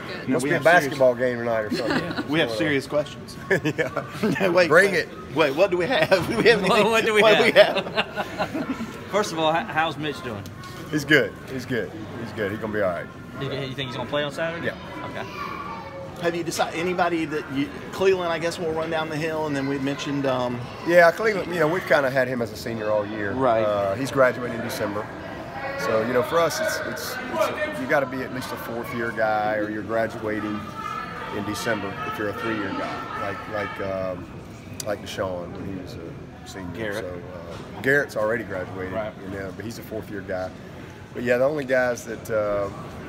good. Must be a basketball game tonight or something. We have serious questions. Yeah. Wait, Bring it. Wait, what do we have? Do we have anything? What do we have? First of all, how's Mitch doing? He's good. He's good. He's good. He's gonna be all right. You think he's gonna play on Saturday? Yeah. Okay. Have you decided anybody that Cleveland? I guess will run down the hill, and then we mentioned. Yeah, Cleveland. We've kind of had him as a senior all year. Right. He's graduating in December, so for us, it's you got to be at least a fourth-year guy, or you're graduating in December if you're a three-year guy, like Deshaun when he was a senior. Garrett. So Garrett's already graduated, Right. but he's a fourth-year guy. But yeah, the only guys that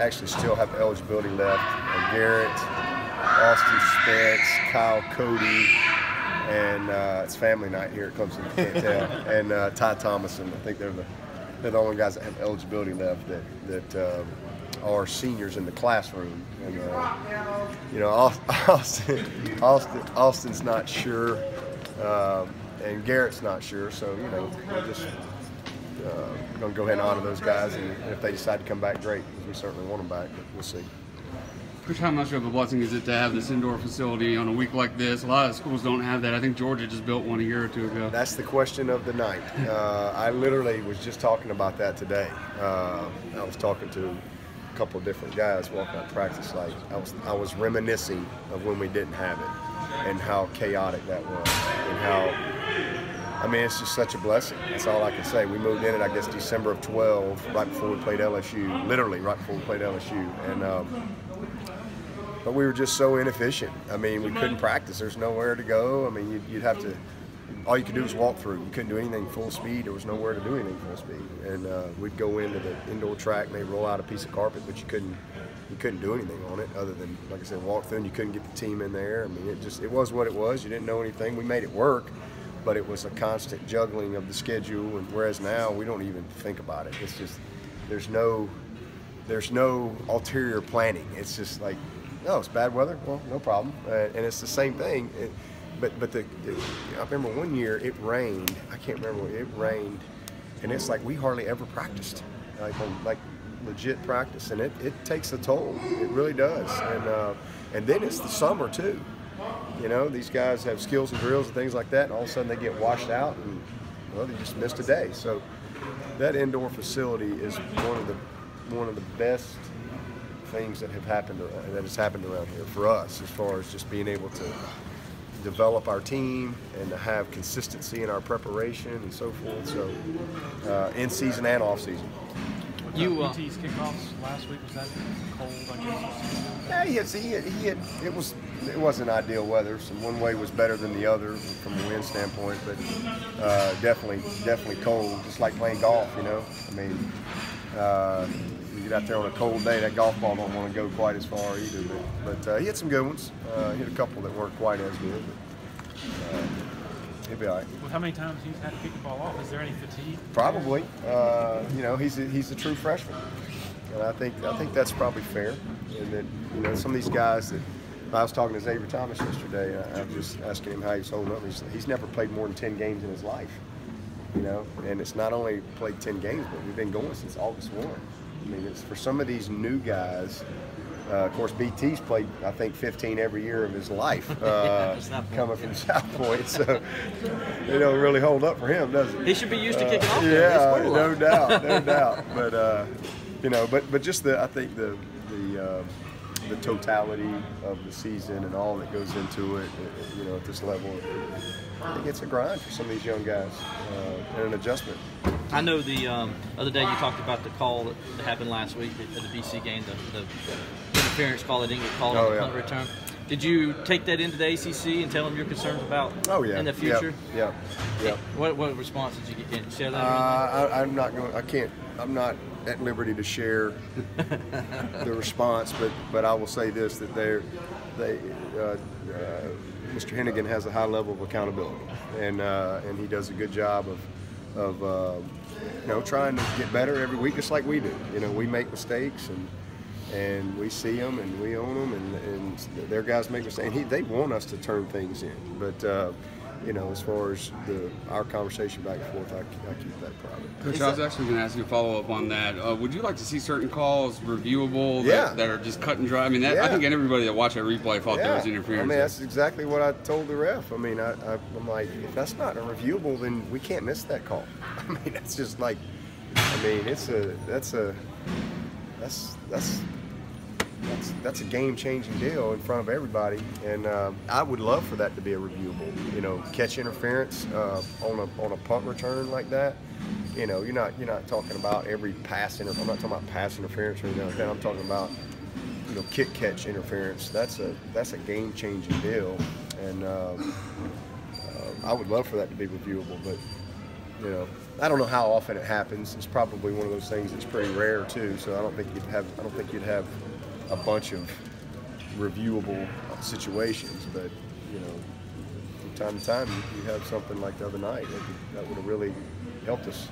actually still have eligibility left are Garrett, Austin Spence, Kyle Cody, and it's family night here at Clemson, you can't tell, and Ty Thomason. I think they're the only guys that have eligibility left that are seniors in the classroom. And Austin's not sure, and Garrett's not sure, so we're just going to go ahead and honor those guys, and if they decide to come back, great, because we certainly want them back, but we'll see. Coach, how much of a blessing is it to have this indoor facility on a week like this? A lot of schools don't have that. I think Georgia just built one a year or two ago. That's the question of the night. I literally was just talking about that today. I was talking to a couple of different guys walking out of practice. Like I was reminiscing of when we didn't have it and how chaotic that was, and how. I mean, it's just such a blessing. That's all I can say. We moved in it, I guess, December of 12, right before we played LSU. Literally, right before we played LSU, and. But we were just so inefficient. I mean, we couldn't practice. There's nowhere to go. I mean, you'd have to, all you could do was walk through. You couldn't do anything full speed. There was nowhere to do anything full speed. And we'd go into the indoor track and they'd roll out a piece of carpet, but you couldn't do anything on it other than, like I said, walk through, and you couldn't get the team in there. I mean, it was what it was. You didn't know anything. We made it work, but it was a constant juggling of the schedule. And whereas now we don't even think about it. It's just, there's no ulterior planning. It's just like, no, it's bad weather. Well, no problem. And it's the same thing. But I remember one year it rained. I can't remember. It rained, and it's like we hardly ever practiced, like legit practice, and it takes a toll. It really does. And then it's the summer too. These guys have skills and drills and things like that, and all of a sudden they get washed out, and well, they just missed a day. So that indoor facility is one of the best things that has happened around here for us, as far as just being able to develop our team and to have consistency in our preparation and so forth. So in season and off season. BT's kickoffs last week, was that cold, I guess? Yeah, it wasn't ideal weather. So one way was better than the other from a wind standpoint, but definitely cold, just like playing golf. I mean. You get out there on a cold day, that golf ball don't want to go quite as far either. But he had some good ones. He had a couple that weren't quite as good. But he'll be all right. Well, how many times he's had to kick the ball off? Is there any fatigue? Probably. He's a true freshman, and I think that's probably fair. And that some of these guys that I was talking to Xavier Thomas yesterday. I was just asking him how he's holding up. He's never played more than 10 games in his life. And it's not only played 10 games, but we've been going since August 1. I mean, it's for some of these new guys. Of course, BT's played, I think, 15 every year of his life, coming from South Point. So it don't really hold up for him, does it? He should be used to kicking off. Yeah, no doubt. But just I think the totality of the season and all that goes into it, at this level, I think it's a grind for some of these young guys and an adjustment. I know the other day you talked about the call that happened last week at the BC game, the interference call that didn't get called on the punt return. Did you take that into the ACC and tell them your concerns about in the future? Yeah. What response did you get? Can you share that? I'm not at liberty to share the response, but I will say this: that Mr. Hennigan has a high level of accountability, and he does a good job of trying to get better every week, just like we do. We make mistakes and we see them and we own them, and their guys make mistakes. And they want us to turn things in, but you know, as far as our conversation back and forth, I keep that private. Coach, I was actually going to ask you a follow-up on that. Would you like to see certain calls reviewable that are just cut and dry? I mean, I think everybody that watched that replay thought there was interference. I mean, that's exactly what I told the ref. I mean, I'm like, if that's not a reviewable, then we can't miss that call. I mean, that's just like, I mean, that's a game-changing deal in front of everybody, and I would love for that to be a reviewable. You know, catch interference on a punt return like that. You know, you're not talking about every pass I'm not talking about pass interference or anything like that. I'm talking about, you know, kick catch interference. That's a game-changing deal, and I would love for that to be reviewable, but you know, I don't know how often it happens. It's probably one of those things that's pretty rare too. So I don't think you'd have a bunch of reviewable situations, but you know, from time to time you have something like the other night that would have really helped us.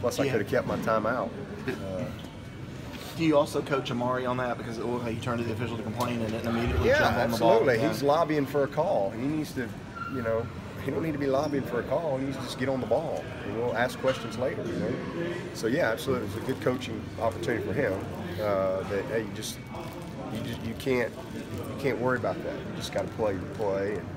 Plus, I could have kept my time out. Do you also coach Amari on that, because it looked like he turned to the official to complain and then immediately jump on the ball? Absolutely. He's lobbying for a call. He needs to, you know, he don't need to be lobbying for a call. He needs to just get on the ball, and we'll ask questions later. You know? So yeah, absolutely, it's a good coaching opportunity for him. That hey, you can't worry about that. You just got to play your play. And,